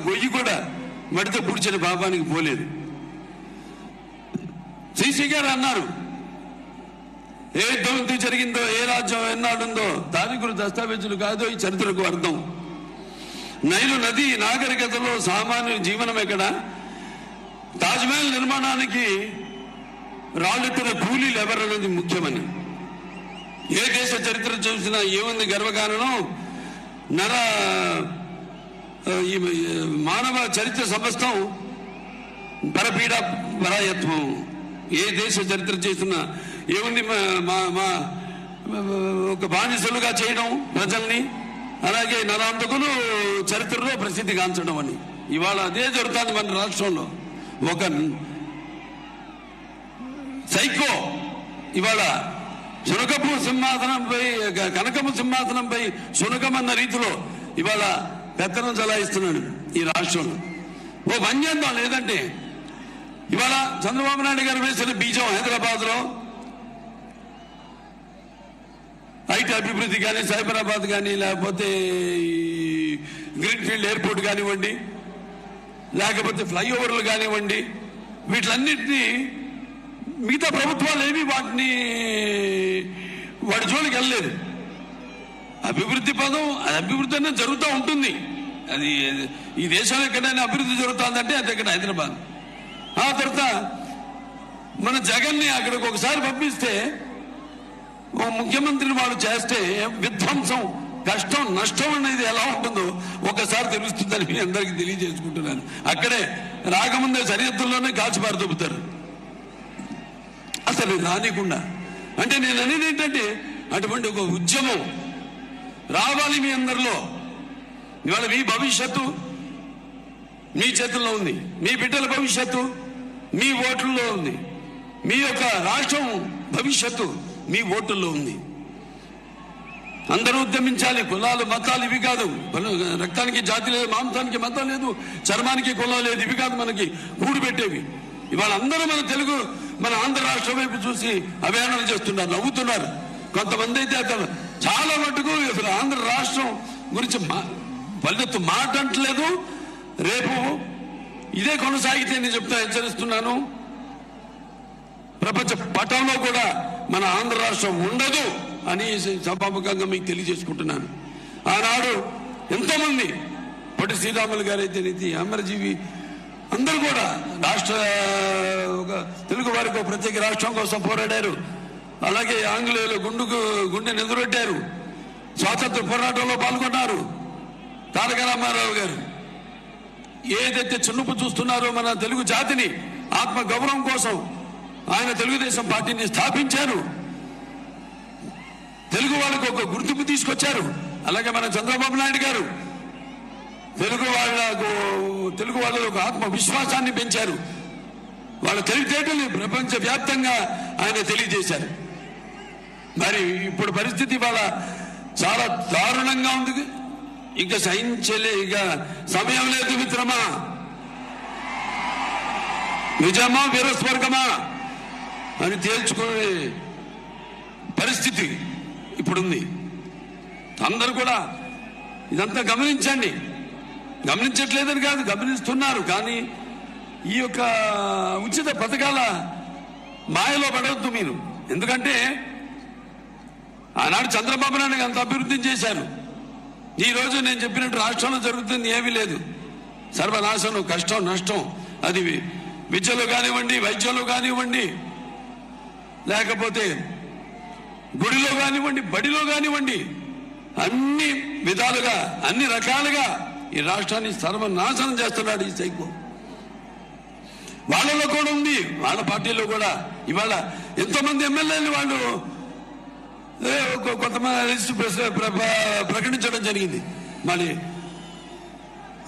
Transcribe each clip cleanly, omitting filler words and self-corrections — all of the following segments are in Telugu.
గొయ్యి కూడా మడితో పుడిచిన పాపానికి పోలేదు. శ్రీశ్రీ గారు అన్నారు, ఏ యుద్ధం జరిగిందో, ఏ రాజ్యం ఎన్నాడుందో దాని గురించి దస్తావేజులు కాదు ఈ చరిత్రకు అర్థం. నైలు నది నాగరికతలో సామాన్య జీవనం ఎక్కడ? తాజ్మహల్ నిర్మాణానికి రాళ్ళెత్తిన కూలీలు ఎవరన్నది ముఖ్యమని. ఏ దేశ చరిత్ర చూసినా ఏముంది గర్వకారణం? మానవ చరిత్ర సమస్తం పరపీడ పరాయత్వం. ఏ దేశ చరిత్ర చేసినా ఏముంది? ఒక బానిసలుగా చేయడం ప్రజల్ని, అలాగే నరాంతకులు చరిత్రలో ప్రసిద్ధి గాంచడం అని. ఇవాళ అదే జరుగుతుంది మన రాష్ట్రంలో. ఒక సైకో ఇవాళ శునకపు సింహాసనంపై, కనకపు సింహాసనంపై శునకమన్న రీతిలో ఇవాళ పెత్తనం చలాయిస్తున్నాడు ఈ రాష్ట్రంలో. ఓ వంద్యంతం లేదంటే ఇవాళ చంద్రబాబు నాయుడు గారు వేసిన బీజం హైదరాబాద్ లో ఐటీ అభివృద్ధి కానీ, సైబరాబాద్ కానీ, లేకపోతే గ్రీన్ఫీల్డ్ ఎయిర్పోర్ట్ కానివ్వండి, లేకపోతే ఫ్లైఓవర్లు కానివ్వండి, వీటిలన్నింటినీ మిగతా ప్రభుత్వాలు ఏమీ వాటి జోలికి వెళ్ళలేదు. అభివృద్ధి పదం, అభివృద్ధి అనేది జరుగుతూ ఉంటుంది. అది ఈ దేశంలో ఎక్కడైనా అభివృద్ధి జరుగుతుందంటే అది ఇక్కడ హైదరాబాద్. ఆ తర్వాత మన జగన్ని అక్కడికి ఒకసారి పంపిస్తే, ఓ ముఖ్యమంత్రిని వాడు చేస్తే విధ్వంసం, కష్టం, నష్టం అనేది ఎలా ఉంటుందో ఒకసారి తెలుస్తుందని మీ అందరికీ తెలియజేసుకుంటున్నాను. అక్కడే రాకముందే సరిహద్దుల్లోనే కాల్చిపారు దొబ్బుతారు అసలు రానికుండా. అంటే నేను అనేది ఏంటంటే అటువంటి ఒక ఉద్యమం రావాలి మీ అందరిలో. ఇవాళ మీ భవిష్యత్తు మీ చేతుల్లో ఉంది, మీ బిడ్డల భవిష్యత్తు మీ ఓట్లలో ఉంది, మీ యొక్క రాష్ట్రం భవిష్యత్తు మీ ఓటుల్లో ఉంది. అందరూ ఉద్యమించాలి. కులాలు మతాలు ఇవి కాదు. రక్తానికి జాతి లేదు, మాంసానికి మతం లేదు, చర్మానికి కులం లేదు, ఇవి కాదు మనకి కూడు పెట్టేవి. ఇవాళ అందరూ మన ఆంధ్ర రాష్ట్రం వైపు చూసి అభియానాలు చేస్తున్నారు, నవ్వుతున్నారు. కొంతమంది అయితే అతను చాలా మటుకు ఆంధ్ర రాష్ట్రం గురించి పల్లెత్తు మాట అంటలేదు. రేపు ఇదే కొనసాగితే నేను హెచ్చరిస్తున్నాను, ప్రపంచ పటంలో కూడా మన ఆంధ్ర రాష్ట్రం ఉండదు అని సభాముఖంగా మీకు తెలియజేసుకుంటున్నాను. ఆనాడు ఎంతో మంది పొట్టి శ్రీరాములు గారు అయితే నీతి అమరజీవి అందరూ కూడా తెలుగు వారికి ఒక ప్రత్యేక రాష్ట్రం కోసం పోరాడారు. అలాగే ఆంగ్లేయులు గుండె నిద్రొట్టారు, స్వాతంత్ర పోరాటంలో పాల్గొన్నారు. తారక రామారావు గారు ఏదైతే చిన్నపు చూస్తున్నారో మన తెలుగు జాతిని ఆత్మ గౌరవం కోసం ఆయన తెలుగుదేశం పార్టీని స్థాపించారు. తెలుగు వాళ్ళకు ఒక గుర్తింపు తీసుకొచ్చారు. అలాగే మన చంద్రబాబు నాయుడు గారు తెలుగు వాళ్ళలో ఒక ఆత్మ విశ్వాసాన్ని పెంచారు. వాళ్ళ తెలివితేటలు ప్రపంచ వ్యాప్తంగా ఆయన తెలియజేశారు. మరి ఇప్పుడు పరిస్థితి వాళ్ళ చాలా దారుణంగా ఉంది. ఇక సహించలే, ఇక సమయం లేదు మిత్రమా. నిజమా వీరస్వర్గమా అని తేల్చుకునే పరిస్థితి ఇప్పుడుంది. అందరూ కూడా ఇదంతా గమనించండి. గమనించట్లేదని కాదు, గమనిస్తున్నారు. కానీ ఈ యొక్క ఉచిత పథకాల మాయలో పడవద్దు మీరు. ఎందుకంటే ఆనాడు చంద్రబాబు నాయుడు అంత అభివృద్ధి చేశారు. ఈ రోజు నేను చెప్పినట్టు రాష్ట్రంలో జరుగుతుంది ఏమీ లేదు. సర్వనాశనం, కష్టం, నష్టం. అది విద్యలో కానివ్వండి, వైద్యంలో కానివ్వండి, లేకపోతే గుడిలో కానివ్వండి, బడిలో కానివ్వండి, అన్ని విధాలుగా, అన్ని రకాలుగా ఈ రాష్ట్రాన్ని సర్వనాశనం చేస్తున్నాడు ఈ సైకో. వాళ్ళలో కూడా ఉంది, వాళ్ళ పార్టీలో కూడా. ఇవాళ ఎంతోమంది ఎమ్మెల్యేలు వాళ్ళు కొంతమంది లిస్టు ప్రకటించడం జరిగింది. మరి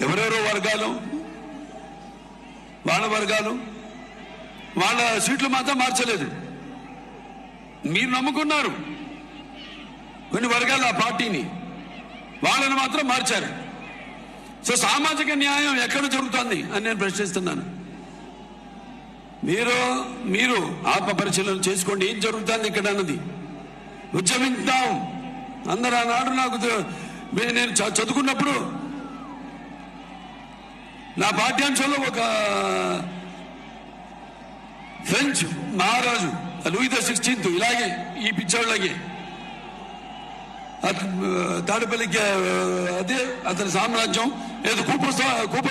ఎవరెవరో వర్గాలు, వాళ్ళ సీట్లు మాత్రం మార్చలేదు. మీరు నమ్ముకున్నారు కొన్ని వర్గాలు ఆ పార్టీని, వాళ్ళని మాత్రం మార్చారు. సో సామాజిక న్యాయం ఎక్కడ జరుగుతుంది అని నేను ప్రశ్నిస్తున్నాను. మీరు ఆత్మ పరిశీలన చేసుకోండి, ఏం జరుగుతుంది ఇక్కడ అన్నది. ఉద్యమిద్దాం అందరూ. ఆనాడు నాకు నేను చదువుకున్నప్పుడు నా పాఠ్యాంశంలో ఒక ఫ్రెంచ్ మహారాజు లూయి ద 16th ఇలాగే ఈ పిచ్చోళ్ళకి తాడపల్లికి అదే అతని సామ్రాజ్యం ఏదో కూప